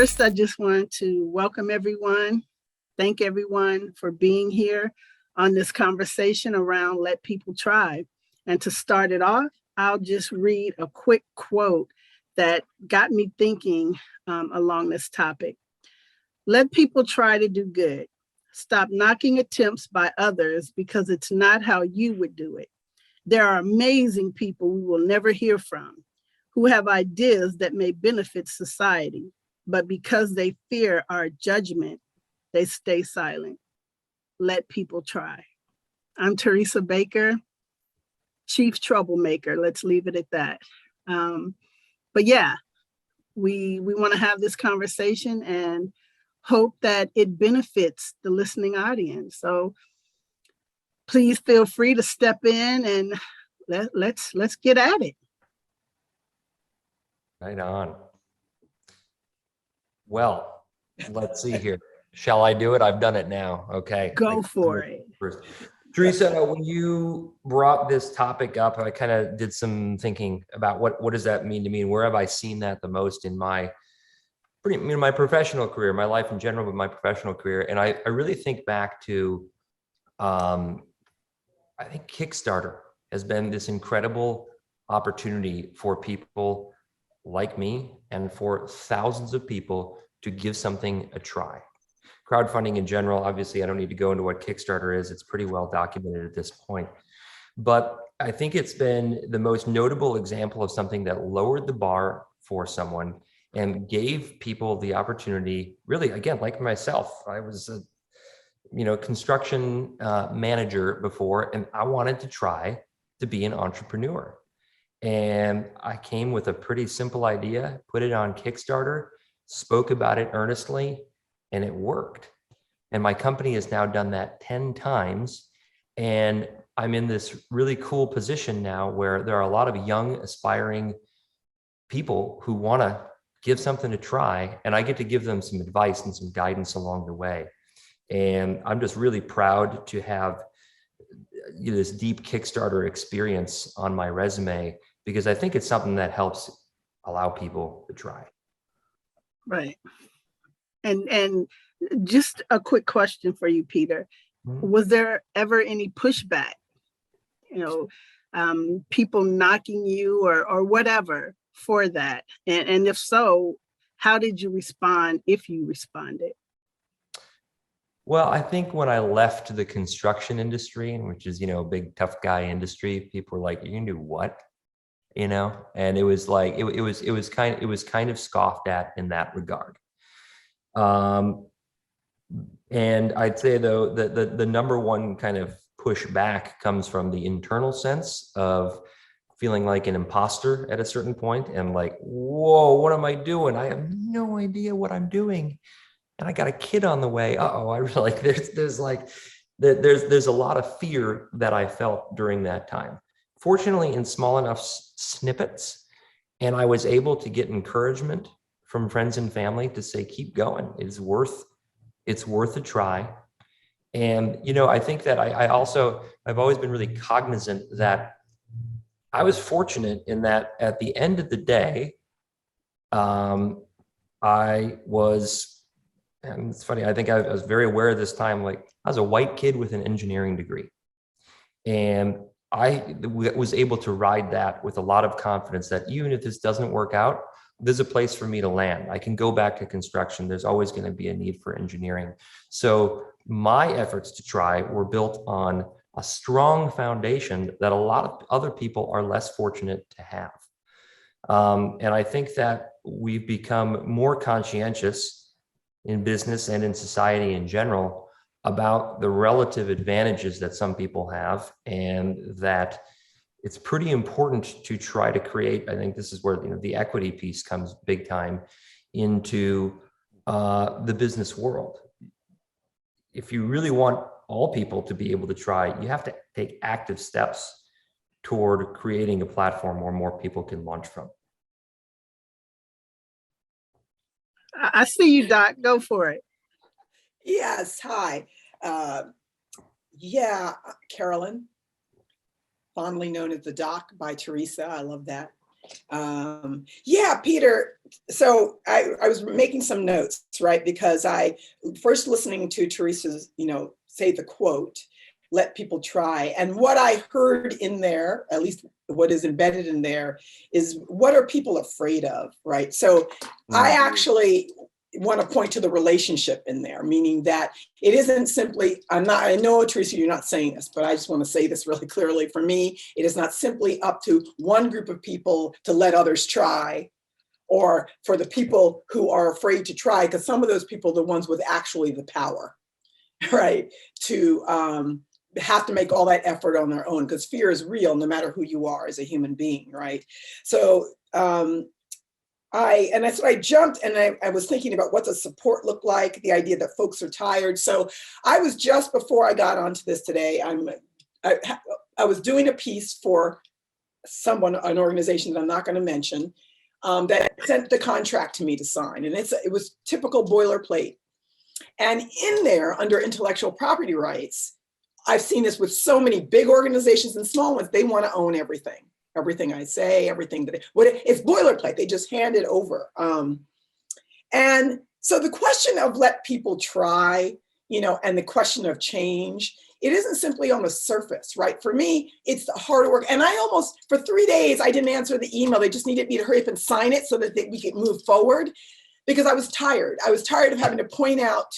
First, I just want to welcome everyone, thank everyone for being here on this conversation around Let People Try. And to start it off, I'll just read a quick quote that got me thinking along this topic. Let people try to do good. Stop knocking attempts by others because it's not how you would do it. There are amazing people we will never hear from who have ideas that may benefit society, but because they fear our judgment, they stay silent. Let people try. I'm Teresa Baker, chief troublemaker. Let's leave it at that. But yeah, we want to have this conversation and hope that it benefits the listening audience. So please feel free to step in and let's get at it. Right on. Well, let's see here. Shall I do it? I've done it now. Okay. Go for it. First. Teresa, when you brought this topic up, I kind of did some thinking about what does that mean to me, and where have I seen that the most in my professional career, my life in general, but my professional career. And I really think back to, I think Kickstarter has been this incredible opportunity for people like me and for thousands of people to give something a try. Crowdfunding in general, obviously, I don't need to go into what Kickstarter is. It's pretty well documented at this point. But I think it's been the most notable example of something that lowered the bar for someone and gave people the opportunity, really, again, like myself, I was a construction manager before, and I wanted to try to be an entrepreneur. And I came with a pretty simple idea, put it on Kickstarter, spoke about it earnestly, and it worked. And my company has now done that 10 times. And I'm in this really cool position now where there are a lot of young, aspiring people who want to give something a try, and I get to give them some advice and some guidance along the way. And I'm just really proud to have this deep Kickstarter experience on my resume, because I think it's something that helps allow people to try. Right. And just a quick question for you, Peter. Mm-hmm. Was there ever any pushback? People knocking you or whatever for that? And if so, how did you respond, if you responded? Well, I think when I left the construction industry, which is, a big tough guy industry, people were like, "You can do what?" And it was like, it was kind of scoffed at in that regard. And I'd say though that the number one kind of pushback comes from the internal sense of feeling like an imposter at a certain point and like, whoa, what am I doing? I have no idea what I'm doing. And I got a kid on the way. Uh-oh, I really like there's a lot of fear that I felt during that time. Fortunately, in small enough snippets, and I was able to get encouragement from friends and family to say, keep going. It's worth a try. And, I think that I've always been really cognizant that I was fortunate in that at the end of the day, I was, and it's funny, I think I was very aware of this time, like I was a white kid with an engineering degree. And I was able to ride that with a lot of confidence that even if this doesn't work out, there's a place for me to land. I can go back to construction. There's always going to be a need for engineering. So my efforts to try were built on a strong foundation that a lot of other people are less fortunate to have. And I think that we've become more conscientious in business and in society in general about the relative advantages that some people have, and that it's pretty important to try to create, I think this is where the equity piece comes big time into the business world. If you really want all people to be able to try, you have to take active steps toward creating a platform where more people can launch from. I see you, Doc. Go for it. Yes. Hi. Carolyn, fondly known as the Doc by Teresa. I love that. Yeah, Peter. So I was making some notes, right? Because I first listening to Teresa's, say the quote, let people try. And what I heard in there, at least what is embedded in there, is what are people afraid of, right? So I actually want to point to the relationship in there, meaning that it isn't simply, I know, Teresa, you're not saying this, but I just want to say this really clearly. For me, it is not simply up to one group of people to let others try, or for the people who are afraid to try, because some of those people are the ones with actually the power, right? To have to make all that effort on their own, because fear is real no matter who you are as a human being, right? So, and that's what I jumped, and I was thinking about what does support look like, the idea that folks are tired. So I was just before I got onto this today, I was doing a piece for someone, an organization that I'm not going to mention, that sent the contract to me to sign, and it was typical boilerplate. And in there, under intellectual property rights, I've seen this with so many big organizations and small ones. They want to own everything. Everything I say, everything that it's boilerplate. They just hand it over. And so the question of let people try, and the question of change, it isn't simply on the surface, right? For me, it's the hard work. And I almost, for 3 days, I didn't answer the email. They just needed me to hurry up and sign it so that we could move forward, because I was tired. I was tired of having to point out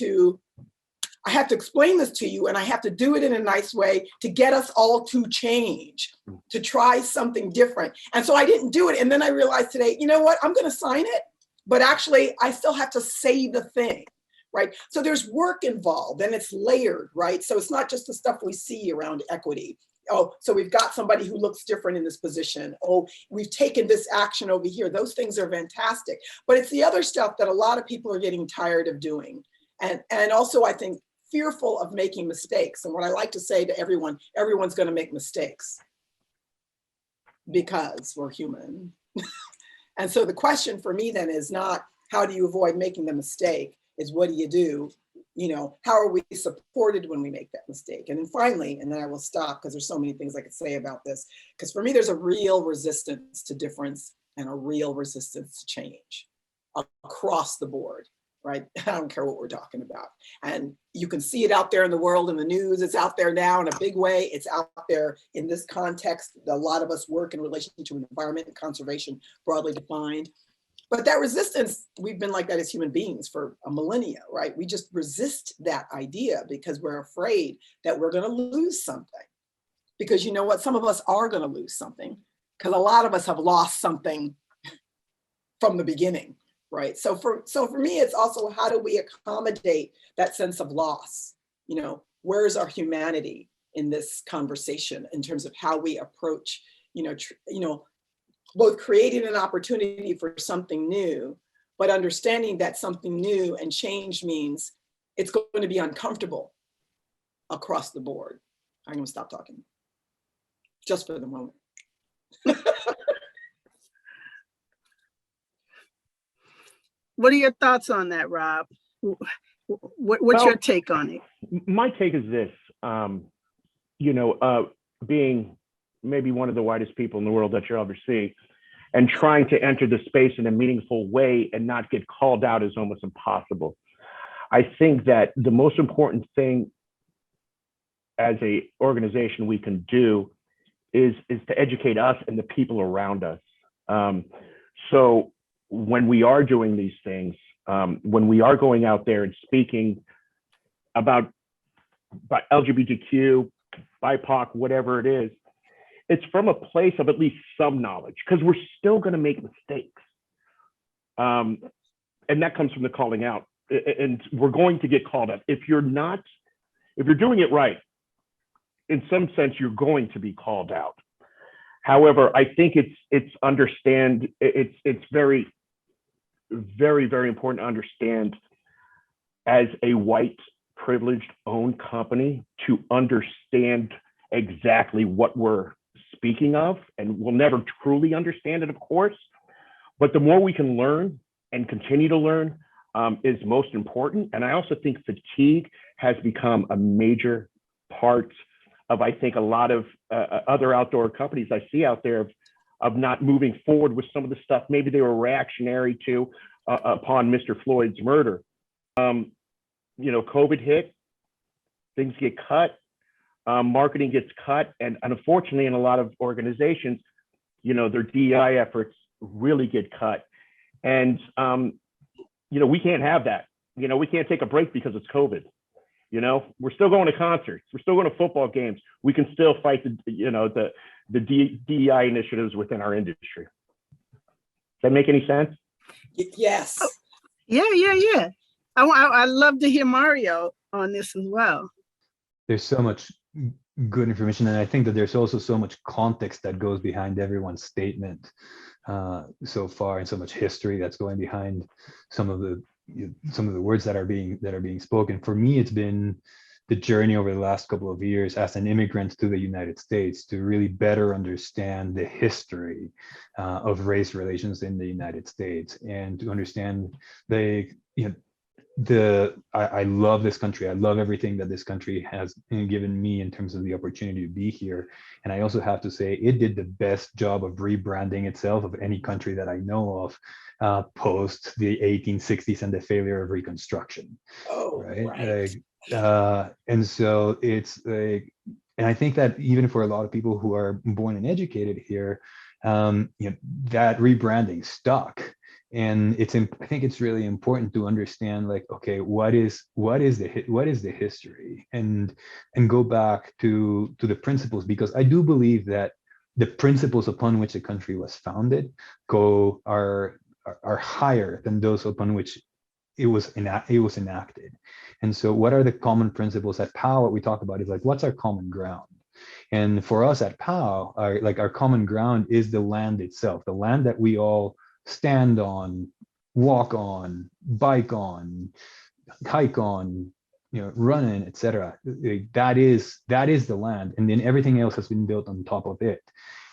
I have to explain this to you, and I have to do it in a nice way to get us all to change, to try something different. And so I didn't do it. And then I realized today, you know what? I'm going to sign it, but actually I still have to say the thing, right? So there's work involved, and it's layered, right? So it's not just the stuff we see around equity. Oh, so we've got somebody who looks different in this position. Oh, we've taken this action over here. Those things are fantastic. But it's the other stuff that a lot of people are getting tired of doing. And also, I think, fearful of making mistakes. And what I like to say to everyone, everyone's going to make mistakes because we're human. And so the question for me then is not how do you avoid making the mistake, is what do you do? How are we supported when we make that mistake? And then finally, and then I will stop because there's so many things I could say about this, because for me, there's a real resistance to difference and a real resistance to change across the board. Right? I don't care what we're talking about. And you can see it out there in the world, in the news. It's out there now in a big way. It's out there in this context. A lot of us work in relation to environment and conservation, broadly defined. But that resistance, we've been like that as human beings for a millennia, right? We just resist that idea because we're afraid that we're going to lose something. Because you know what? Some of us are going to lose something, because a lot of us have lost something from the beginning. Right. So for me, it's also how do we accommodate that sense of loss? Where's our humanity in this conversation in terms of how we approach, both creating an opportunity for something new, but understanding that something new and change means it's going to be uncomfortable across the board. I'm going to stop talking just for the moment. What are your thoughts on that, Rob? What's your take on it? My take is this, being maybe one of the whitest people in the world that you'll ever see, and trying to enter the space in a meaningful way and not get called out is almost impossible. I think that the most important thing as an organization we can do is to educate us and the people around us. So when we are doing these things, when we are going out there and speaking about LGBTQ, BIPOC, whatever it is, it's from a place of at least some knowledge, because we're still going to make mistakes. And that comes from the calling out. And we're going to get called out. If you're doing it right, in some sense, you're going to be called out. However, I think it's very, very, very important to understand, as a white privileged owned company, to understand exactly what we're speaking of, and we'll never truly understand it, of course, but the more we can learn and continue to learn is most important. And I also think fatigue has become a major part of, I think, a lot of other outdoor companies I see out there of not moving forward with some of the stuff maybe they were reactionary to upon Mr. Floyd's murder. COVID hit, things get cut, marketing gets cut, and unfortunately, in a lot of organizations, their DEI efforts really get cut. And we can't have that. We can't take a break because it's COVID. We're still going to concerts, we're still going to football games. We can still fight the DEI initiatives within our industry. Does that make any sense? Yes. Oh, yeah. I love to hear Mario on this as well. There's so much good information, and I think that there's also so much context that goes behind everyone's statement so far, and so much history that's going behind some of the words that are being spoken. For me, it's been the journey over the last couple of years as an immigrant to the United States to really better understand the history of race relations in the United States, and to understand I love this country. I love everything that this country has given me in terms of the opportunity to be here. And I also have to say it did the best job of rebranding itself of any country that I know of post the 1860s and the failure of Reconstruction. Oh, right. And so it's like, and I think that even for a lot of people who are born and educated here, that rebranding stuck. And I think it's really important to understand, like, okay, what is the history, and go back to the principles, because I do believe that the principles upon which the country was founded are higher than those upon which it was enacted. And so what are the common principles at POW? What we talk about is like, what's our common ground? And for us at POW, our common ground is the land itself, the land that we all stand on, walk on, bike on, hike on, run in, etc. That is the land, and then everything else has been built on top of it.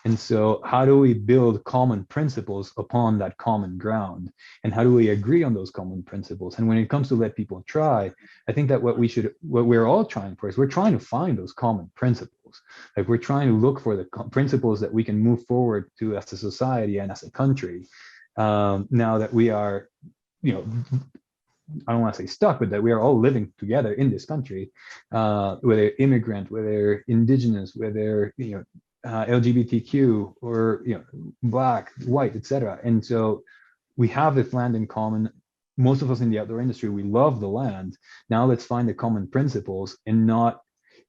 And so how do we build common principles upon that common ground, and how do we agree on those common principles? And when it comes to let people try, I think that what we're all trying for is we're trying to find those common principles. Like, we're trying to look for the principles that we can move forward to as a society and as a country. Now that we are, I don't want to say stuck, but that we are all living together in this country, whether immigrant, whether indigenous, whether LGBTQ, or Black, white, etc. And so we have this land in common. Most of us in the outdoor industry, we love the land. Now let's find the common principles, and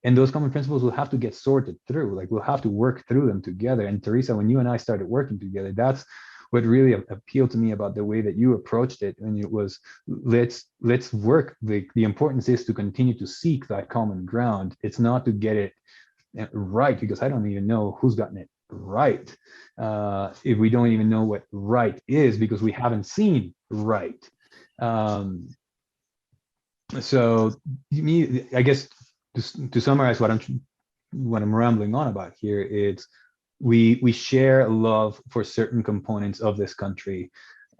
those common principles will have to get sorted through. Like, we'll have to work through them together. And Teresa, when you and I started working together, that's what really appealed to me about the way that you approached it. And it was, let's work. The importance is to continue to seek that common ground. It's not to get it right, because I don't even know who's gotten it right. If we don't even know what right is, because we haven't seen right. So I guess to summarize what I'm rambling on about here, it's we share a love for certain components of this country.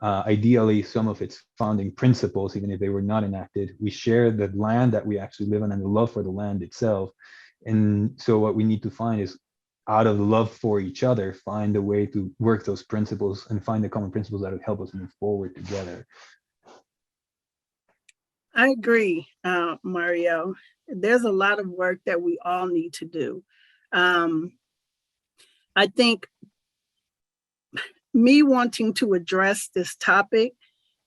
Ideally, some of its founding principles, even if they were not enacted. We share the land that we actually live on and the love for the land itself. And so what we need to find is, out of love for each other, find a way to work those principles and find the common principles that will help us move forward together. I agree, Mario. There's a lot of work that we all need to do. I think me wanting to address this topic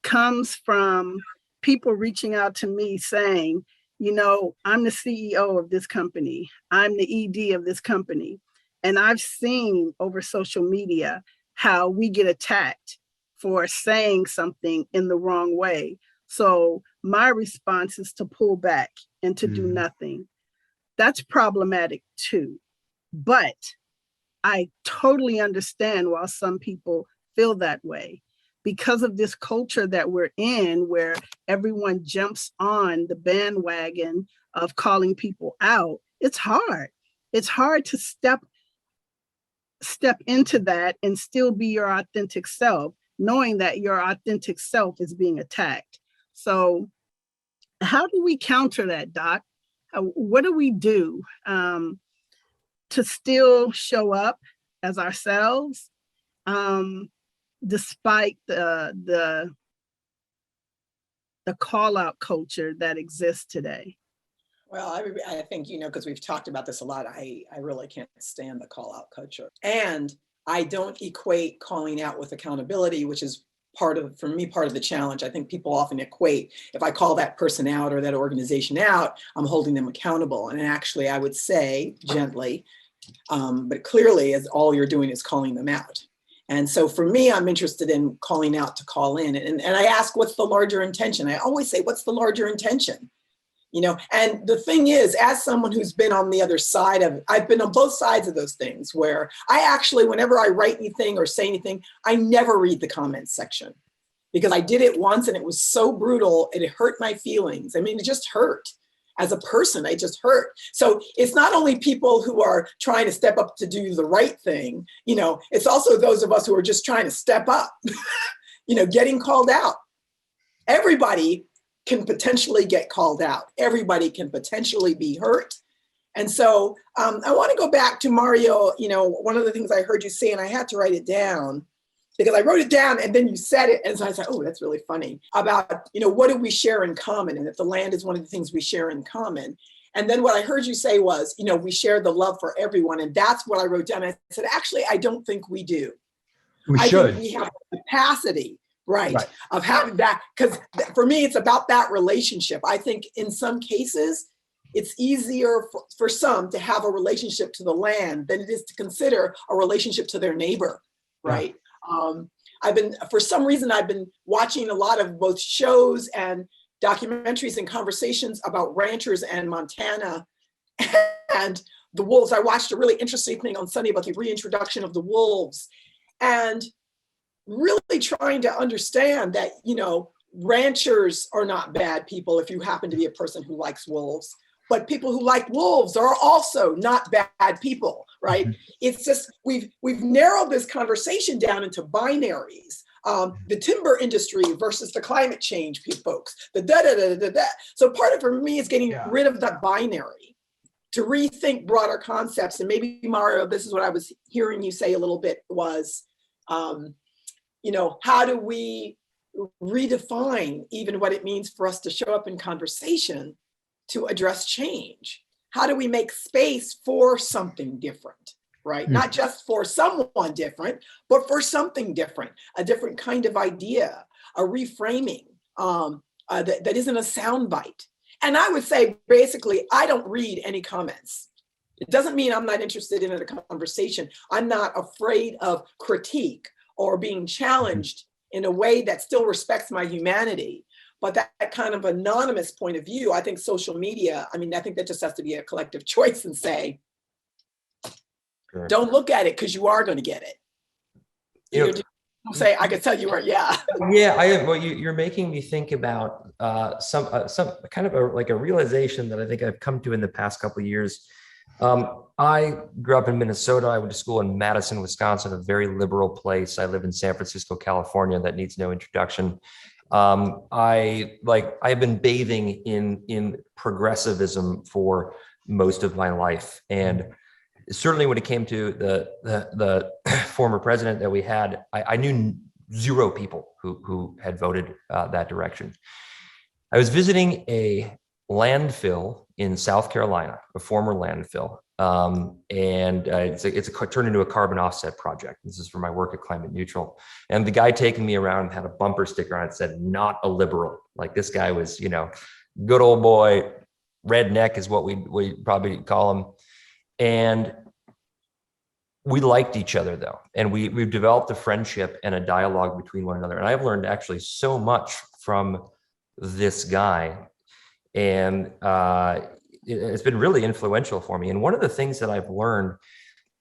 comes from people reaching out to me saying, I'm the CEO of this company. I'm the ED of this company. And I've seen over social media how we get attacked for saying something in the wrong way. So my response is to pull back and to do nothing. That's problematic too. But I totally understand why some people feel that way, because of this culture that we're in, where everyone jumps on the bandwagon of calling people out. It's hard. It's hard to step into that and still be your authentic self, knowing that your authentic self is being attacked. So how do we counter that, Doc? What do we do to still show up as ourselves despite the call out culture that exists today? Well, I think, because we've talked about this a lot, I really can't stand the call out culture. And I don't equate calling out with accountability, which is for me, part of the challenge. I think people often equate, if I call that person out or that organization out, I'm holding them accountable. And actually, I would say gently, but clearly, as all you're doing is calling them out. And so for me, I'm interested in calling out to call in. And I ask, what's the larger intention? I always say, what's the larger intention? And the thing is, as someone who's been on the other side of it, I've been on both sides of those things where I actually, whenever I write anything or say anything, I never read the comments section because I did it once and it was so brutal. It hurt my feelings. I mean, it just hurt. As a person, I just hurt. So it's not only people who are trying to step up to do the right thing, it's also those of us who are just trying to step up, getting called out. Everybody can potentially get called out. Everybody can potentially be hurt. And so I want to go back to Mario. One of the things I heard you say, and I had to write it down because I wrote it down and then you said it. And so I said, oh, that's really funny about, what do we share in common? And that the land is one of the things we share in common. And then what I heard you say was, we share the love for everyone. And that's what I wrote down. I said, actually, I don't think we do. I think we have the capacity. Right. Of having that, because for me, it's about that relationship. I think in some cases, it's easier for some to have a relationship to the land than it is to consider a relationship to their neighbor. Right. For some reason, I've been watching a lot of both shows and documentaries and conversations about ranchers and Montana and the wolves. I watched a really interesting thing on Sunday about the reintroduction of the wolves. And really trying to understand that, ranchers are not bad people if you happen to be a person who likes wolves, but people who like wolves are also not bad people, right? Mm-hmm. It's just, we've narrowed this conversation down into binaries. The timber industry versus the climate change folks, the da-da-da-da-da. So part of it for me is getting rid of that binary to rethink broader concepts. And maybe, Mario, this is what I was hearing you say a little bit was, how do we redefine even what it means for us to show up in conversation to address change? How do we make space for something different, right? Mm-hmm. Not just for someone different, but for something different, a different kind of idea, a reframing that isn't a soundbite. And I would say, basically, I don't read any comments. It doesn't mean I'm not interested in a conversation. I'm not afraid of critique or being challenged in a way that still respects my humanity. But that kind of anonymous point of view, I think social media, I think that just has to be a collective choice and say, sure. Don't look at it because you are going to get it. Say, I could tell you were, yeah. Yeah, well, you're making me think about some kind of a realization that I think I've come to in the past couple of years. I grew up in Minnesota. I went to school in Madison, Wisconsin, a very liberal place. I live in San Francisco, California. That needs no introduction. I've been bathing in progressivism for most of my life. And certainly when it came to the former president that we had, I knew zero people who had voted that direction. I was visiting a landfill in South Carolina, a former landfill. And it's turned into a carbon offset project. This is for my work at Climate Neutral. And the guy taking me around had a bumper sticker on it that said, "Not a liberal." Like, this guy was, good old boy, redneck is what we probably call him. And we liked each other though. And we've developed a friendship and a dialogue between one another. And I've learned actually so much from this guy. And it's been really influential for me. And one of the things that I've learned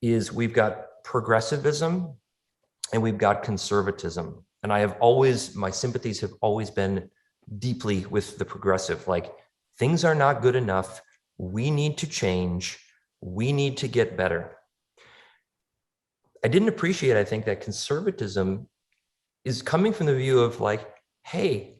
is we've got progressivism and we've got conservatism. And my sympathies have always been deeply with the progressive. Like, things are not good enough. We need to change. We need to get better. I didn't appreciate, I think, that conservatism is coming from the view of like, hey,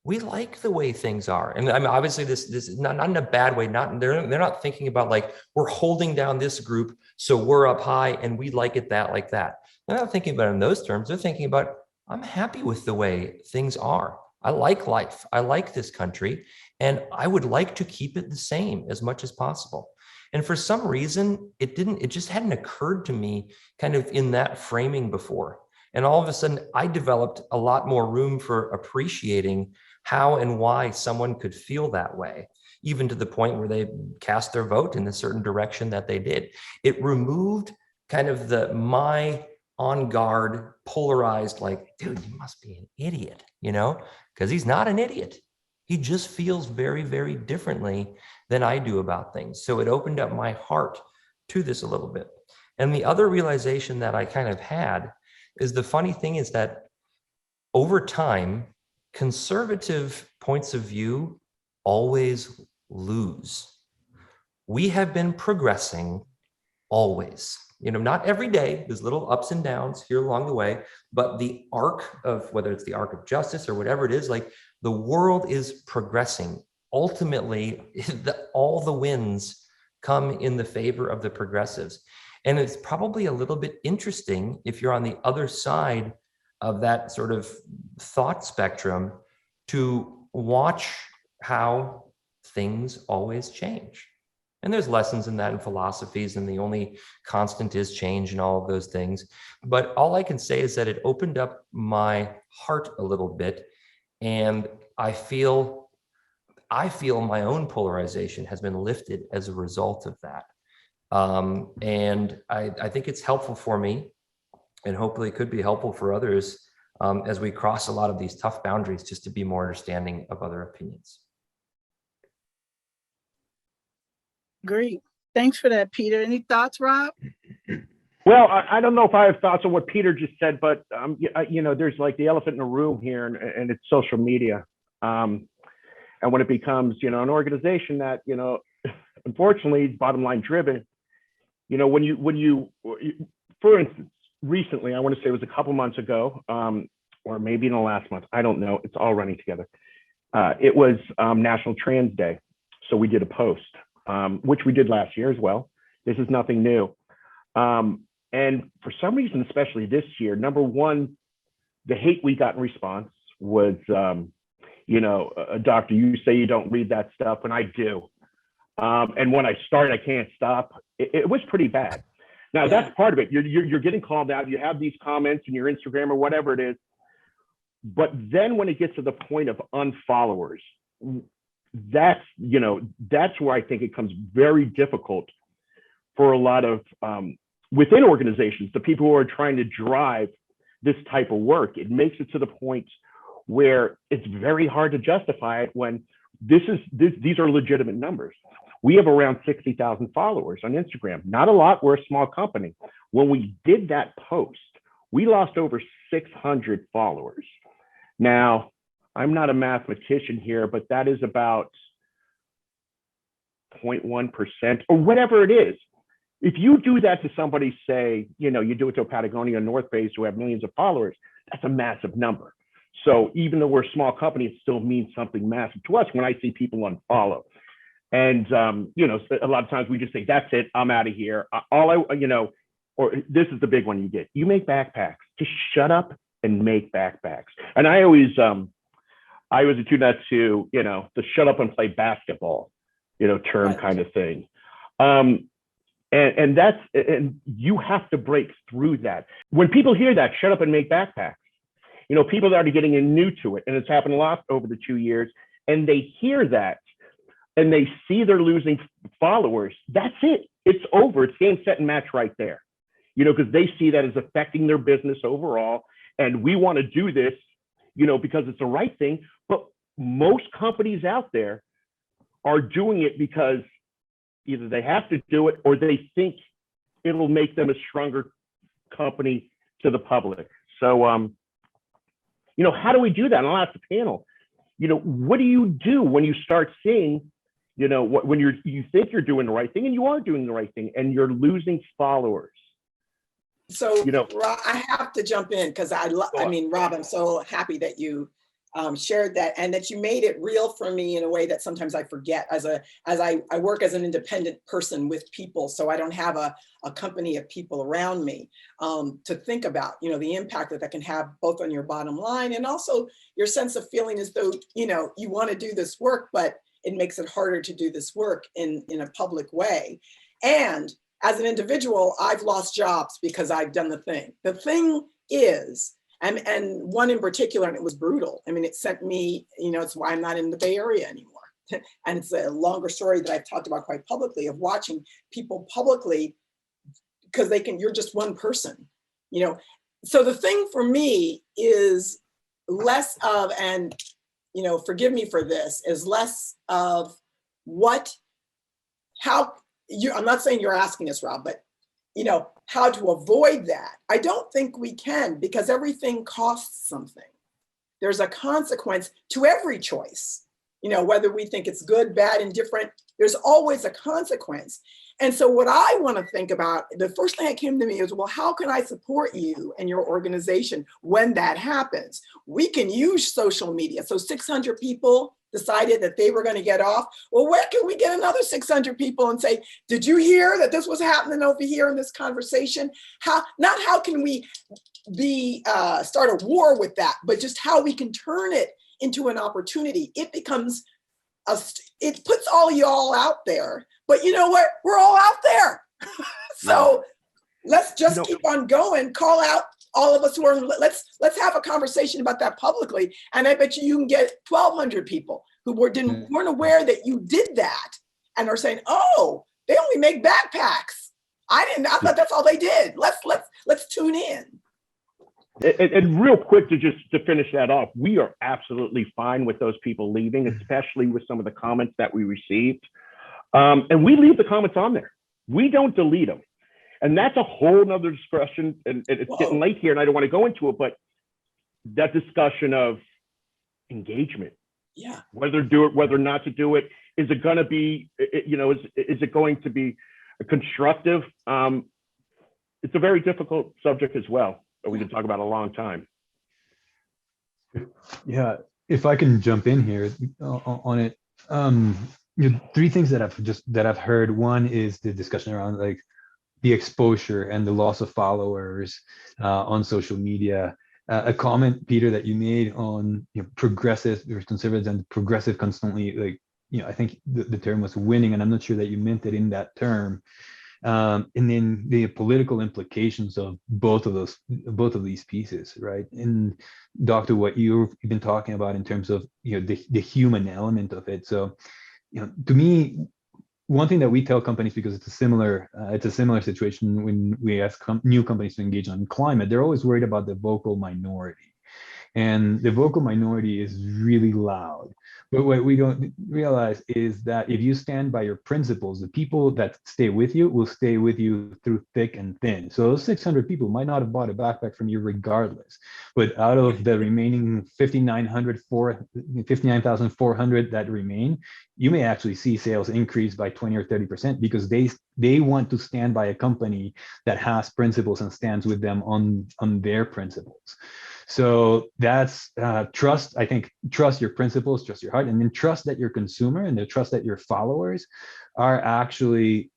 we like the way things are. And obviously this is not in a bad way. They're not thinking about like, we're holding down this group, so we're up high and we like it like that. They're not thinking about it in those terms. They're thinking about, I'm happy with the way things are. I like life. I like this country, and I would like to keep it the same as much as possible. And for some reason, it just hadn't occurred to me kind of in that framing before. And all of a sudden, I developed a lot more room for appreciating how and why someone could feel that way, even to the point where they cast their vote in a certain direction that they did. It removed kind of my on guard, polarized, like, dude, you must be an idiot, because he's not an idiot. He just feels very, very differently than I do about things. So it opened up my heart to this a little bit. And the other realization that I kind of had is, the funny thing is that over time, conservative points of view always lose. We have been progressing always. Not every day, there's little ups and downs here along the way, but the arc of, whether it's the arc of justice or whatever it is, like, the world is progressing. Ultimately, all the wins come in the favor of the progressives. And it's probably a little bit interesting, if you're on the other side of that sort of thought spectrum, to watch how things always change. And there's lessons in that in philosophies, and the only constant is change and all of those things. But all I can say is that it opened up my heart a little bit. And I feel my own polarization has been lifted as a result of that. And I think it's helpful for me, and hopefully it could be helpful for others as we cross a lot of these tough boundaries, just to be more understanding of other opinions. Great. Thanks for that, Peter. Any thoughts, Rob? Well, I don't know if I have thoughts on what Peter just said, but there's like the elephant in the room here, and it's social media. And when it becomes, an organization that, unfortunately, is bottom line driven, when you, for instance, recently, I want to say it was a couple months ago, or maybe in the last month, I don't know, it's all running together. It was National Trans Day. So we did a post, which we did last year as well. This is nothing new. And for some reason, especially this year, number one, the hate we got in response was, doctor, you say you don't read that stuff, and I do. And when I start, I can't stop. It was pretty bad. Now, that's part of it. You're getting called out. You have these comments in your Instagram or whatever it is. But then when it gets to the point of unfollowers, that's where I think it becomes very difficult for a lot of within organizations, the people who are trying to drive this type of work. It makes it to the point where it's very hard to justify it when these are legitimate numbers. We have around 60,000 followers on Instagram. Not a lot. We're a small company. When we did that post, we lost over 600 followers. Now, I'm not a mathematician here, but that is about 0.1% or whatever it is. If you do that to somebody, say, you do it to a Patagonia North Face who have millions of followers, that's a massive number. So even though we're a small company, it still means something massive to us when I see people unfollow. And, a lot of times we just say, that's it, I'm out of here. Or this is the big one you get. You make backpacks. Just shut up and make backpacks. And I always attribute that to, the shut up and play basketball, term kind of thing. And you have to break through that. When people hear that, shut up and make backpacks, people are already getting in new to it. And it's happened a lot over the 2 years. And they hear that and they see they're losing followers. That's it. It's over. It's game, set, and match right there. Because they see that as affecting their business overall. And we want to do this, because it's the right thing. But most companies out there are doing it because either they have to do it or they think it'll make them a stronger company to the public. So, how do we do that? And I'll ask the panel, what do you do when you start seeing, when you think you're doing the right thing and you are doing the right thing and you're losing followers? So, Rob, I have to jump in because Rob, I'm so happy that you shared that, and that you made it real for me in a way that sometimes I forget as I work as an independent person with people, so I don't have a company of people around me to think about, you know, the impact that can have both on your bottom line and also your sense of feeling as though, you know, you want to do this work, but it makes it harder to do this work in a public way. And as an individual, I've lost jobs because I've done the thing. The thing is, and one in particular, and it was brutal. I mean, it sent me, you know, it's why I'm not in the Bay Area anymore. And it's a longer story that I've talked about quite publicly of watching people publicly, because you're just one person, you know. So the thing for me is less of, and, you know, forgive me for this, is less of I'm not saying you're asking us, Rob, but, you know, how to avoid that. I don't think we can, because everything costs something. There's a consequence to every choice, you know, whether we think it's good, bad, indifferent, there's always a consequence. And so what I want to think about, the first thing that came to me is, well, how can I support you and your organization when that happens? We can use social media. So 600 people decided that they were going to get off. Well, where can we get another 600 people and say, did you hear that this was happening over here in this conversation? How can we start a war with that, but just how we can turn it into an opportunity. It becomes it puts all y'all out there, but you know what? We're all out there. So let's just keep on going, call out all of us who are, let's have a conversation about that publicly. And I bet you can get 1,200 people who weren't aware that you did that and are saying, oh, they only make backpacks. I thought that's all they did. Let's tune in. And real quick, to finish that off, we are absolutely fine with those people leaving, especially with some of the comments that we received. And we leave the comments on there. We don't delete them. And that's a whole nother discussion. And it's getting late here and I don't want to go into it, but that discussion of engagement, whether to do it, whether not to do it, is it going to be, you know, is it going to be constructive? It's a very difficult subject as well. We can talk about a long time. Yeah, if I can jump in here on it, you know, three things that I've heard. One is the discussion around like the exposure and the loss of followers on social media. A comment, Peter, that you made on, you know, progressive or conservatives and progressive constantly, like, you know, I think the term was winning, and I'm not sure that you meant it in that term. And then the political implications of both of these pieces, right? And Doctor, what you've been talking about in terms of, you know, the human element of it. So, you know, to me, one thing that we tell companies, because it's a similar situation when we ask new companies to engage on climate, they're always worried about the vocal minority, and the vocal minority is really loud. But what we don't realize is that if you stand by your principles, the people that stay with you will stay with you through thick and thin. So those 600 people might not have bought a backpack from you regardless. But out of the remaining 59,400 that remain, you may actually see sales increase by 20 or 30% because they want to stand by a company that has principles and stands with them on their principles. So that's trust. I think trust your principles, trust your heart, and then trust that your consumer and the trust that your followers are actually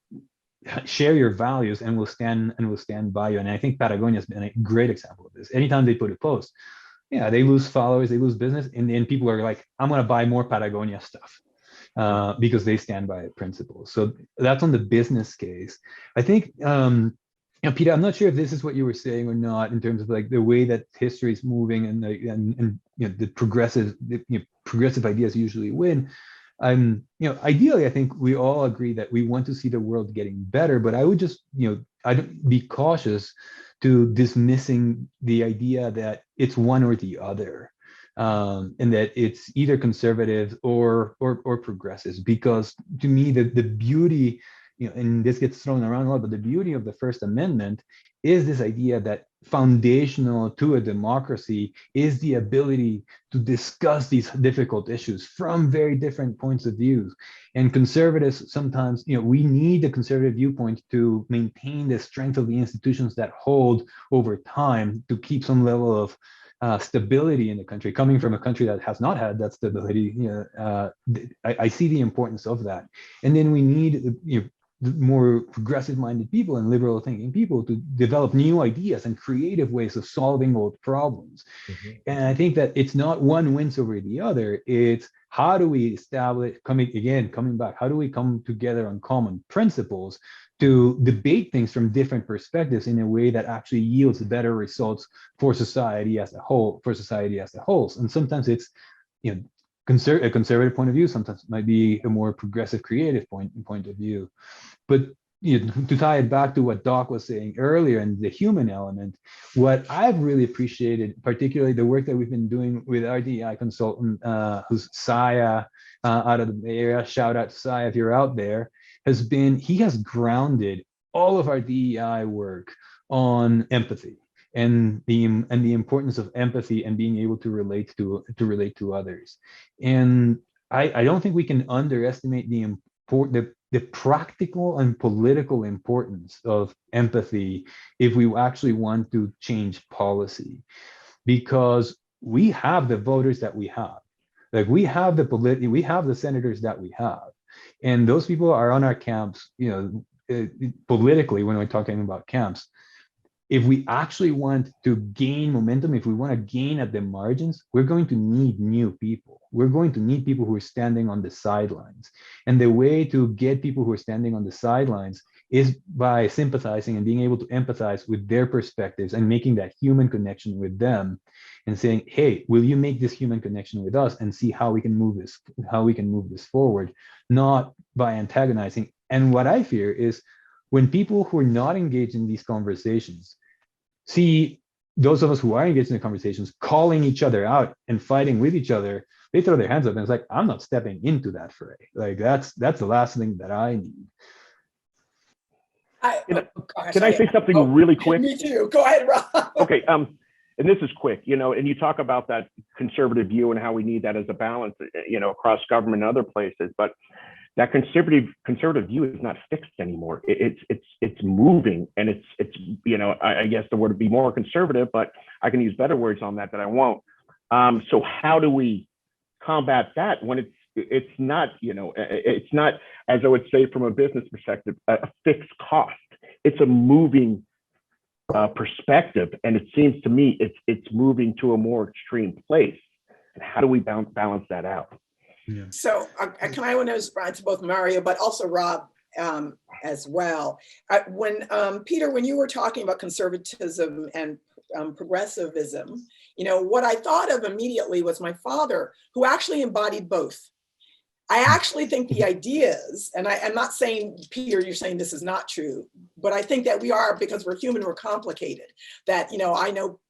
share your values and will stand by you. And I think Patagonia has been a great example of this. Anytime they put a post, they lose followers, they lose business, and then people are like, I'm going to buy more Patagonia stuff because they stand by principles. So that's on the business case. I think. Peter, I'm not sure if this is what you were saying or not in terms of like the way that history is moving and you know, the progressive ideas usually win. Ideally, I think we all agree that we want to see the world getting better, but I would just, I'd be cautious to dismissing the idea that it's one or the other, and that it's either conservative or progressive, because to me, the beauty, and this gets thrown around a lot, but the beauty of the First Amendment is this idea that foundational to a democracy is the ability to discuss these difficult issues from very different points of view. And conservatives sometimes, we need the conservative viewpoint to maintain the strength of the institutions that hold over time to keep some level of stability in the country, coming from a country that has not had that stability, I see the importance of that. And then we need more progressive-minded people and liberal-thinking people to develop new ideas and creative ways of solving old problems. Mm-hmm. And I think that it's not one wins over the other. It's how do we establish, coming back, how do we come together on common principles to debate things from different perspectives in a way that actually yields better results for society as a whole, And sometimes it's, a conservative point of view, sometimes it might be a more progressive, creative point of view. But to tie it back to what Doc was saying earlier and the human element, what I've really appreciated, particularly the work that we've been doing with our DEI consultant, who's Saya out of the Bay Area, shout out to Saya if you're out there, he has grounded all of our DEI work on empathy and the importance of empathy and being able to relate to others. And I don't think we can underestimate the practical and political importance of empathy if we actually want to change policy, because we have the voters that we have. Like we have the senators that we have, and those people are on our camps, politically, when we're talking about camps. If we actually want to gain momentum, if we want to gain at the margins, we're going to need new people. We're going to need people who are standing on the sidelines. And the way to get people who are standing on the sidelines is by sympathizing and being able to empathize with their perspectives and making that human connection with them and saying, hey, will you make this human connection with us and see how we can move this forward, not by antagonizing. And what I fear is when people who are not engaged in these conversations see those of us who are engaged in the conversations calling each other out and fighting with each other, they throw their hands up and it's like, I'm not stepping into that fray. Like that's the last thing that I need. Can I say something really quick? Me too. Go ahead, Rob. Okay. And this is quick, and you talk about that conservative view and how we need that as a balance, across government and other places. But that conservative view is not fixed anymore. It's moving, and it's I guess the word would be more conservative, but I can use better words on that I won't. So how do we combat that when it's not it's not, as I would say from a business perspective, a fixed cost. It's a moving perspective, and it seems to me it's moving to a more extreme place. And how do we balance that out? Yeah. So I want to respond to both Mario, but also Rob as well. Peter, when you were talking about conservatism and progressivism, what I thought of immediately was my father, who actually embodied both. I actually think the ideas, and I'm not saying, Peter, you're saying this is not true, but I think that we are, because we're human, we're complicated. That, I know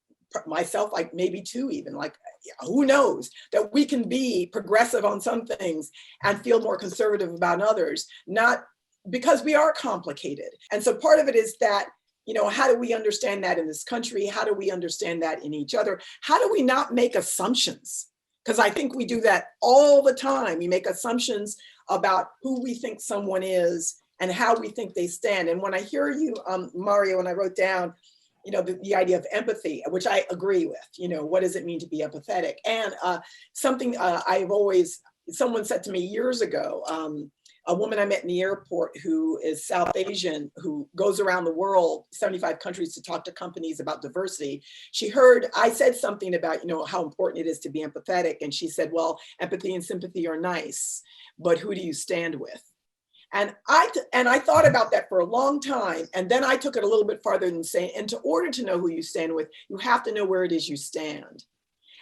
myself, like maybe two even, like who knows, that we can be progressive on some things and feel more conservative about others, not because we are complicated. And so part of it is that, how do we understand that in this country? How do we understand that in each other? How do we not make assumptions? Because I think we do that all the time. We make assumptions about who we think someone is and how we think they stand. And when I hear you, Mario, and I wrote down, the idea of empathy, which I agree with, what does it mean to be empathetic? And something someone said to me years ago, a woman I met in the airport who is South Asian, who goes around the world, 75 countries, to talk to companies about diversity. She heard I said something about, how important it is to be empathetic. And she said, well, empathy and sympathy are nice, but who do you stand with? And I thought about that for a long time. And then I took it a little bit farther than saying, and in order to know who you stand with, you have to know where it is you stand.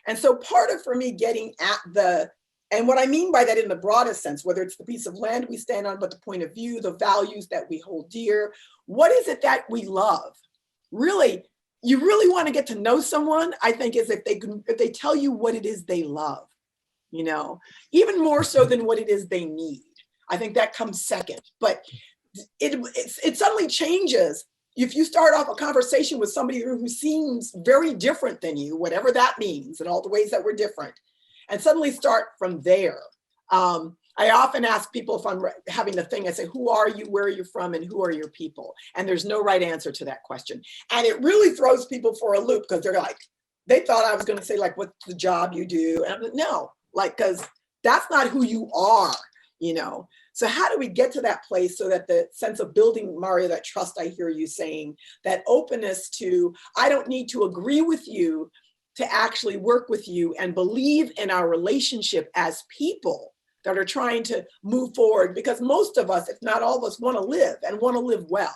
And so part of, for me, getting at and what I mean by that in the broadest sense, whether it's the piece of land we stand on, but the point of view, the values that we hold dear, what is it that we love? Really, you really want to get to know someone, I think, is if they tell you what it is they love, even more so than what it is they need. I think that comes second, but it suddenly changes. If you start off a conversation with somebody who seems very different than you, whatever that means, and all the ways that we're different, and suddenly start from there. I often ask people, if I'm having the thing, I say, who are you, where are you from, and who are your people? And there's no right answer to that question. And it really throws people for a loop, because they're like, they thought I was going to say like, what's the job you do? And I'm like, no, like, because that's not who you are, you know? So how do we get to that place so that the sense of building, Mario, that trust I hear you saying, that openness to, I don't need to agree with you to actually work with you and believe in our relationship as people that are trying to move forward, because most of us, if not all of us, want to live and want to live well.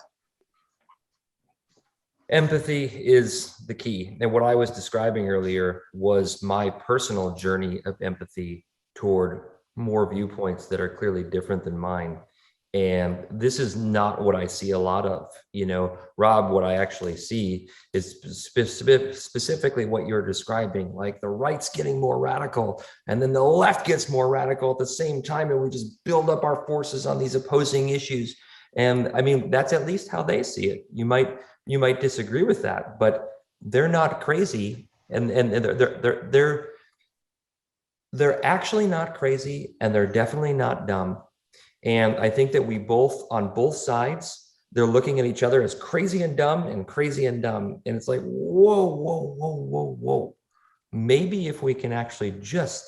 Empathy is the key. And what I was describing earlier was my personal journey of empathy toward more viewpoints that are clearly different than mine. And this is not what I see a lot of, you know, Rob, what I actually see is specifically what you're describing, like the right's getting more radical and then the left gets more radical at the same time. And we just build up our forces on these opposing issues. And I mean, that's at least how they see it. You might disagree with that, but they're not crazy. And they're actually not crazy, and they're definitely not dumb. And I think that we both, on both sides, they're looking at each other as crazy and dumb and crazy and dumb. And it's like, whoa, whoa, whoa, whoa, whoa. Maybe if we can actually just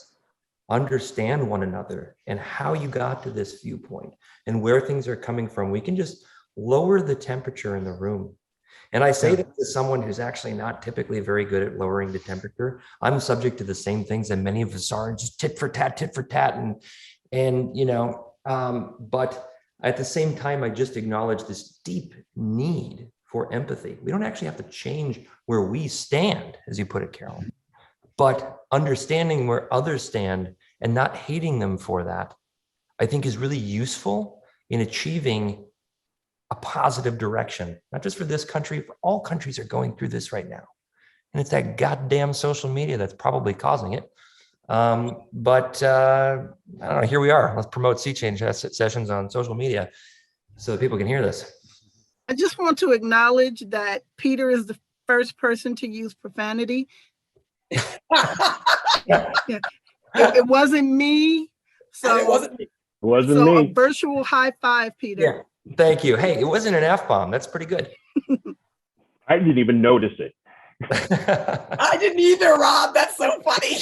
understand one another and how you got to this viewpoint and where things are coming from, we can just lower the temperature in the room. And I say that to someone who's actually not typically very good at lowering the temperature. I'm subject to the same things that many of us are, just tit for tat, and you know, but at the same time, I just acknowledge this deep need for empathy. We don't actually have to change where we stand, as you put it, Carolyn, but understanding where others stand and not hating them for that, I think is really useful in achieving a positive direction, not just for this country, for all countries are going through this right now. And it's that goddamn social media that's probably causing it. But I don't know, here we are. Let's promote Sea Change sessions on social media so that people can hear this. I just want to acknowledge that Peter is the first person to use profanity. It wasn't me. So it wasn't me. It wasn't so me. a virtual high five, Peter. Yeah. Thank you. Hey, it wasn't an F-bomb. That's pretty good. I didn't even notice it. I didn't either, Rob. That's so funny.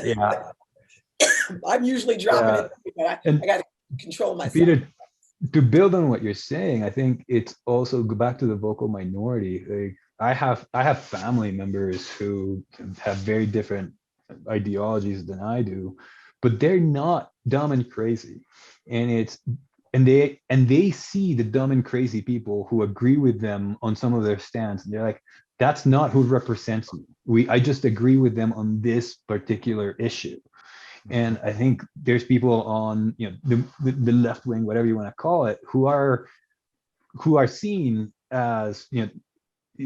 Yeah. I'm usually dropping it, but I got to control myself. Peter, to build on what you're saying, I think it's also go back to the vocal minority. Like I have family members who have very different ideologies than I do, but they're not dumb and crazy. And they see the dumb and crazy people who agree with them on some of their stands, and they're like, that's not who represents me. I just agree with them on this particular issue. And I think there's people on, you know, the left wing, whatever you want to call it, who are seen as, you know,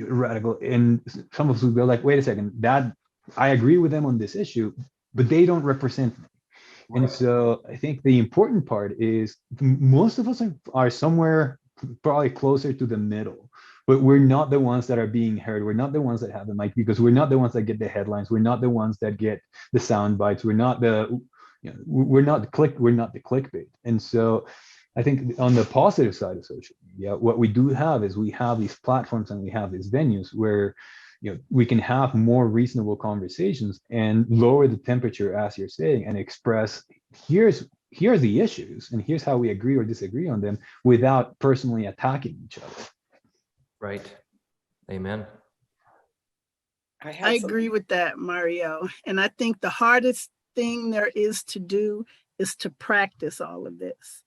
radical, and some of us will go like, wait a second, that I agree with them on this issue, but they don't represent me. And so I think the important part is most of us are somewhere probably closer to the middle, but we're not the ones that are being heard. We're not the ones that have the mic, because we're not the ones that get the headlines. We're not the ones that get the sound bites. We're not the clickbait. And so I think on the positive side of social media, what we do have is we have these platforms and we have these venues where, you know, we can have more reasonable conversations and lower the temperature, as you're saying, and express here are the issues and here's how we agree or disagree on them without personally attacking each other. Right. Amen. I agree with that, Mario. And I think the hardest thing there is to do is to practice all of this.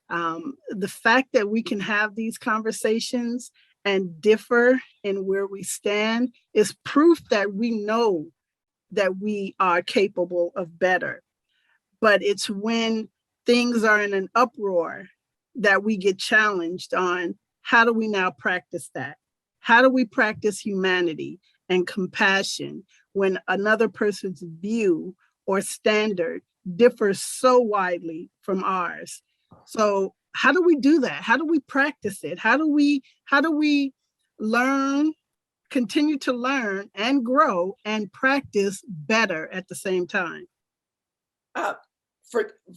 The fact that we can have these conversations and differ in where we stand is proof that we know that we are capable of better. But it's when things are in an uproar that we get challenged on how do we now practice that? How do we practice humanity and compassion when another person's view or standard differs so widely from ours? So how do we do that? How do we practice it? How do we learn, continue to learn and grow and practice better at the same time?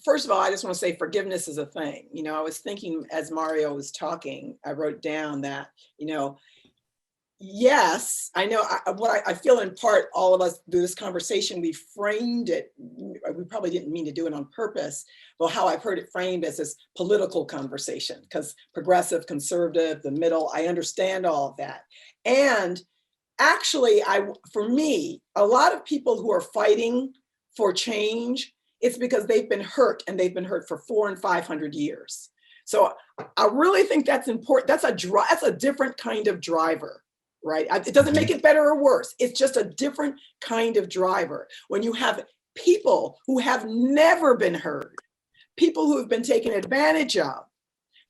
First of all, I just want to say forgiveness is a thing. You know, I was thinking as Mario was talking, I wrote down that, you know, Yes, I know. I feel in part, all of us through this conversation, we framed it. We probably didn't mean to do it on purpose, but how I've heard it framed as this political conversation, because progressive, conservative, the middle, I understand all of that. And actually, for me, a lot of people who are fighting for change, it's because they've been hurt, and they've been hurt for 400 and 500 years. So I really think that's important. That's a different kind of driver. Right? It doesn't make it better or worse. It's just a different kind of driver. When you have people who have never been heard, people who have been taken advantage of,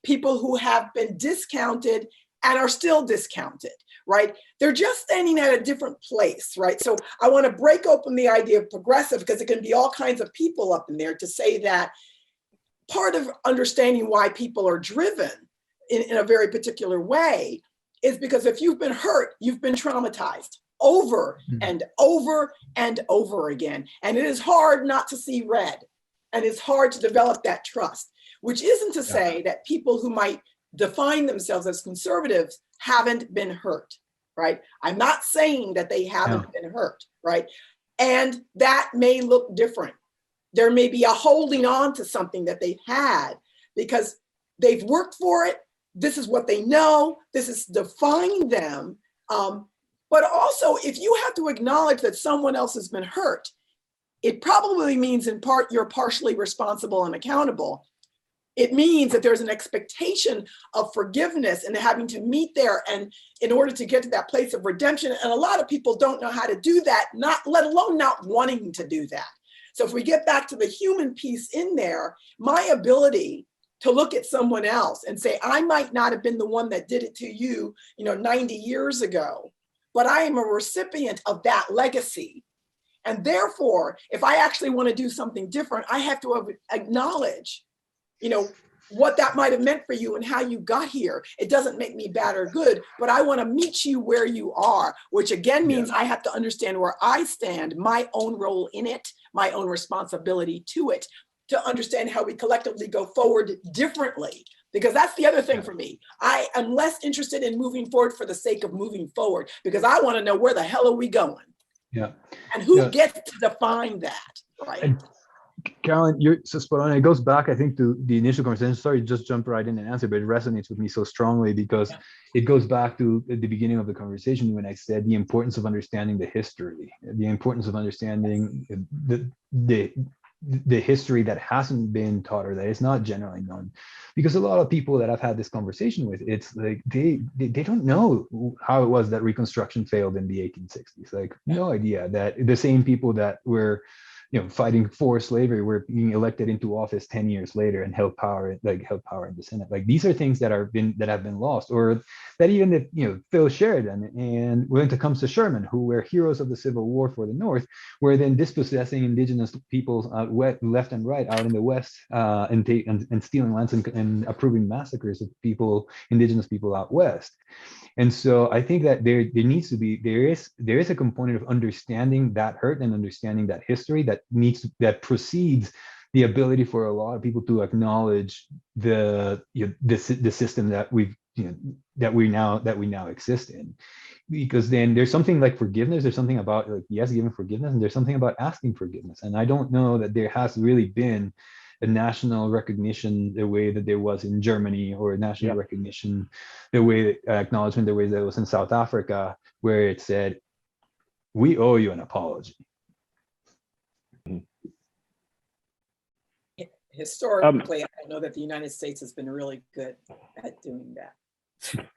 people who have been discounted and are still discounted, right? They're just standing at a different place, right? So I want to break open the idea of progressive, because it can be all kinds of people up in there, to say that part of understanding why people are driven in a very particular way is because if you've been hurt, you've been traumatized over and over and over again. And it is hard not to see red, and it's hard to develop that trust, which isn't to say that people who might define themselves as conservatives haven't been hurt, right? I'm not saying that they haven't been hurt, right? And that may look different. There may be a holding on to something that they've had because they've worked for it. This is what they know. This has defined them. But also, if you have to acknowledge that someone else has been hurt, it probably means in part you're partially responsible and accountable. It means that there's an expectation of forgiveness and having to meet there, and in order to get to that place of redemption. And a lot of people don't know how to do that, let alone not wanting to do that. So if we get back to the human piece in there, my ability to look at someone else and say, I might not have been the one that did it to you, 90 years ago, but I am a recipient of that legacy. And therefore, if I actually want to do something different, I have to acknowledge, what that might have meant for you and how you got here. It doesn't make me bad or good, but I want to meet you where you are, which again means I have to understand where I stand, my own role in it, my own responsibility to it, to understand how we collectively go forward differently. Because that's the other thing for me. I am less interested in moving forward for the sake of moving forward, because I want to know where the hell are we going? Yeah. And who gets to define that, right? And Carolyn, you're so spot on. It goes back, I think, to the initial conversation. Sorry, just jump right in and answer, but it resonates with me so strongly because it goes back to the beginning of the conversation when I said the importance of understanding the history, the importance of understanding the history that hasn't been taught or that is not generally known. Because a lot of people that I've had this conversation with, it's like they don't know how it was that Reconstruction failed in the 1860s. Like, no idea that the same people that were fighting for slavery were being elected into office 10 years later and held power in the Senate. Like, these are things that have been lost, or that even Phil Sheridan and when it comes to Sherman, who were heroes of the Civil War for the North, were then dispossessing indigenous peoples out left and right out in the West, and stealing lands and approving massacres of indigenous people out West. And so I think that there is a component of understanding that hurt and understanding that history that precedes the ability for a lot of people to acknowledge the system that we now exist in. Because then there's something like forgiveness. There's something about giving forgiveness, and there's something about asking forgiveness. And I don't know that there has really been a national recognition the way that there was in Germany, or a national recognition acknowledgement the way that it was in South Africa, where it said, we owe you an apology. Historically, I don't know that the United States has been really good at doing that,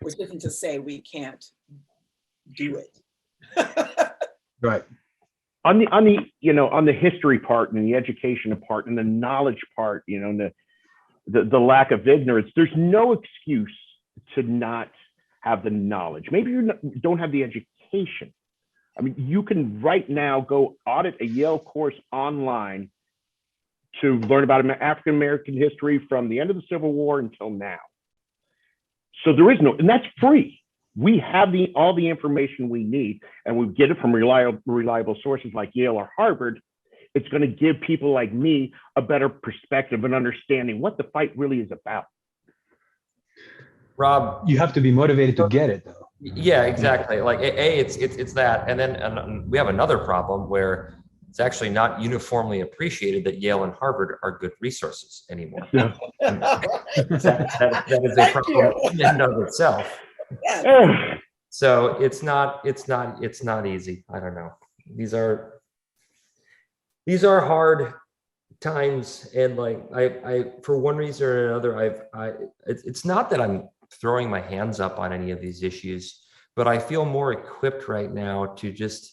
which isn't to say we can't do it. Right. On the history part and the education part and the knowledge part, and the lack of ignorance, there's no excuse to not have the knowledge. Maybe you don't have the education. I mean, you can right now go audit a Yale course online to learn about African American history from the end of the Civil War until now. So there is and that's free. We have all the information we need, and we get it from reliable sources like Yale or Harvard. It's going to give people like me a better perspective and understanding what the fight really is about. Rob, you have to be motivated to get it, though. Yeah, exactly. Like it's that, and then we have another problem where it's actually not uniformly appreciated that Yale and Harvard are good resources anymore. Yeah. That is a Thank problem you. in and of itself. Yeah. So it's not easy. I don't know. These are hard times, and like I for one reason or another, it's not that I'm throwing my hands up on any of these issues, but I feel more equipped right now to just,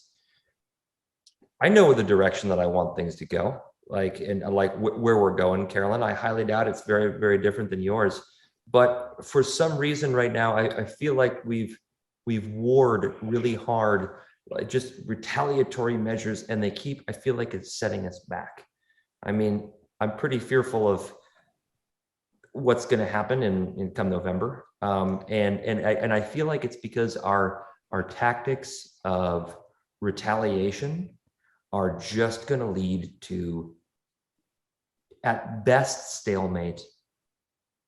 I know the direction that I want things to go, like, and like where we're going, Carolyn. I highly doubt it's very, very different than yours. But for some reason right now, I feel like we've warred really hard, like just retaliatory measures, and I feel like it's setting us back. I mean, I'm pretty fearful of what's going to happen in come November. And I feel like it's because our tactics of retaliation are just going to lead to, at best, stalemate,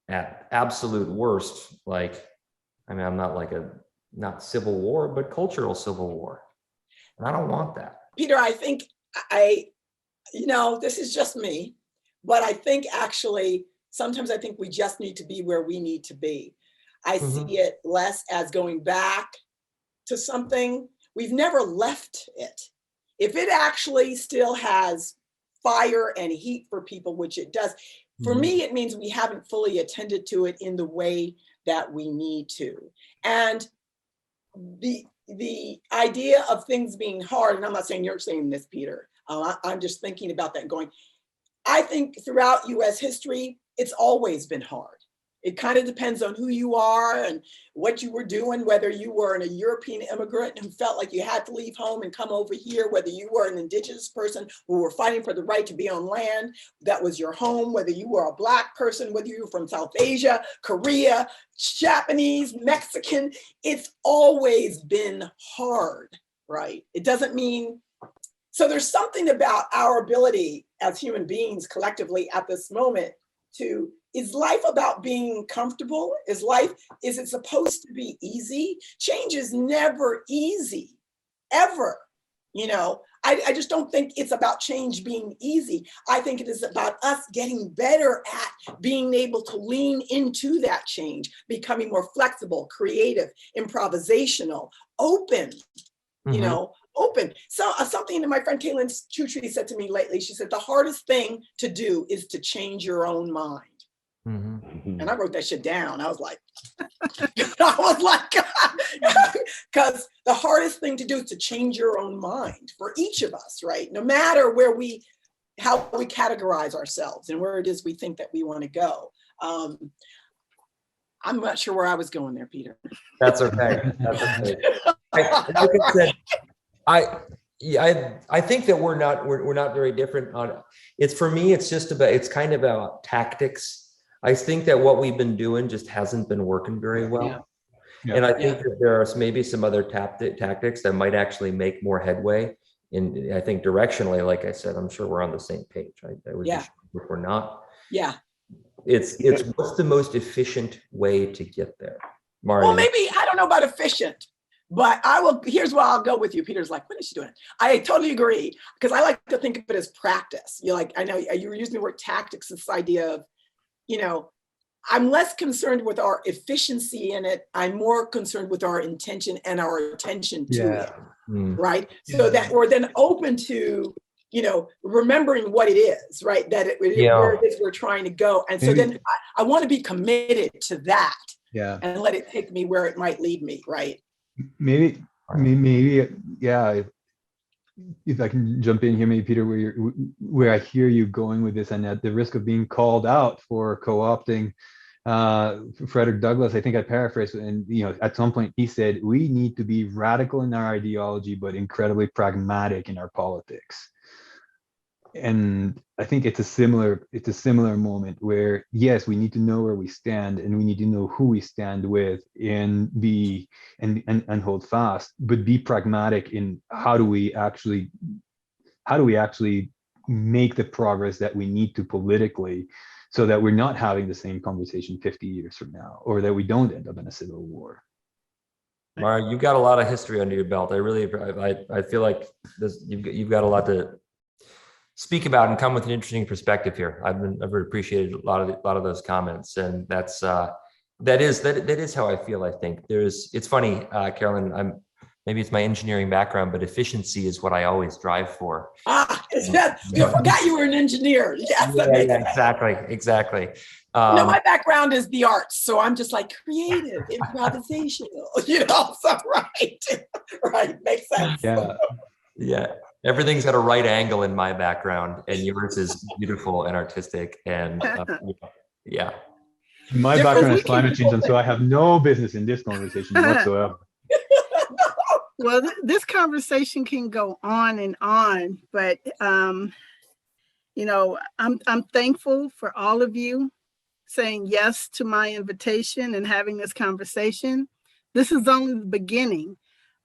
at absolute worst, like, I mean, I'm not like not civil war, but cultural civil war. And I don't want that. Peter, I think this is just me, but I think actually, sometimes I think we just need to be where we need to be. I see it less as going back to something. We've never left it. If it actually still has fire and heat for people, which it does, for me, it means we haven't fully attended to it in the way that we need to. And the idea of things being hard, and I'm not saying you're saying this, Peter, I'm just thinking about that going, I think throughout US history, it's always been hard. It kind of depends on who you are and what you were doing, whether you were a European immigrant who felt like you had to leave home and come over here, whether you were an indigenous person who were fighting for the right to be on land that was your home, whether you were a Black person, whether you were from South Asia, Korea, Japanese, Mexican. It's always been hard, right? It doesn't mean, so there's something about our ability as human beings collectively at this moment to, is life about being comfortable? Is it supposed to be easy? Change is never easy, ever. I just don't think it's about change being easy. I think it is about us getting better at being able to lean into that change, becoming more flexible, creative, improvisational, open, open. So something that my friend Caitlin Chutri said to me lately, she said, the hardest thing to do is to change your own mind. And I wrote that shit down. I was like, because the hardest thing to do is to change your own mind for each of us, right? No matter how we categorize ourselves and where it is we think that we want to go. I'm not sure where I was going there, Peter. That's okay. That's okay. Like I said, I think that we're not very different on it. It's, for me, it's kind of about tactics. I think that what we've been doing just hasn't been working very well. Yeah. And I think that there are maybe some other tactics that might actually make more headway. And I think directionally, like I said, I'm sure we're on the same page. I would be sure if we're not. Yeah. It's what's the most efficient way to get there, Mario? Well, maybe, I don't know about efficient, but here's where I'll go with you. Peter's like, what is she doing? I totally agree, because I like to think of it as practice. I know you were using the word tactics, this idea of, I'm less concerned with our efficiency in it. I'm more concerned with our intention and our attention to it, right? So that we're then open to, remembering what it is, right? That where it is we're trying to go. And so then I want to be committed to that and let it take me where it might lead me, right? Maybe, yeah. If I can jump in here, maybe Peter, where I hear you going with this, and at the risk of being called out for co-opting Frederick Douglass, I think I paraphrased, and at some point he said, we need to be radical in our ideology, but incredibly pragmatic in our politics. And I think it's a similar moment where, yes, we need to know where we stand, and we need to know who we stand with, and hold fast, but be pragmatic in how do we actually make the progress that we need to politically, so that we're not having the same conversation 50 years from now, or that we don't end up in a civil war. Mara, you've got a lot of history under your belt. I feel like you've got a lot to speak about and come with an interesting perspective here. I've appreciated a lot of those comments, and that is how I feel. I think it's funny, Carolyn, maybe it's my engineering background, but efficiency is what I always drive for. Yes, you forgot you were an engineer. Yes, Exactly. No, my background is the arts, so I'm just like creative, improvisational, so right, makes sense. Yeah. Everything's got a right angle in my background, and yours is beautiful and artistic, and yeah. My background is climate change, and so I have no business in this conversation whatsoever. Well, this conversation can go on and on, but I'm thankful for all of you saying yes to my invitation and having this conversation. This is only the beginning.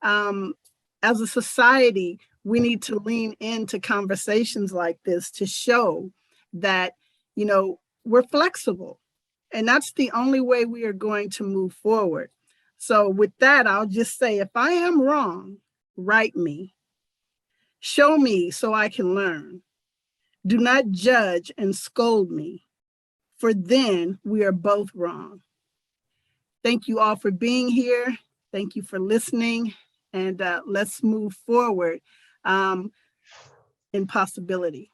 As a society, we need to lean into conversations like this to show that, we're flexible. And that's the only way we are going to move forward. So with that, I'll just say, if I am wrong, write me. Show me so I can learn. Do not judge and scold me, for then we are both wrong. Thank you all for being here. Thank you for listening. And let's move forward in possibility.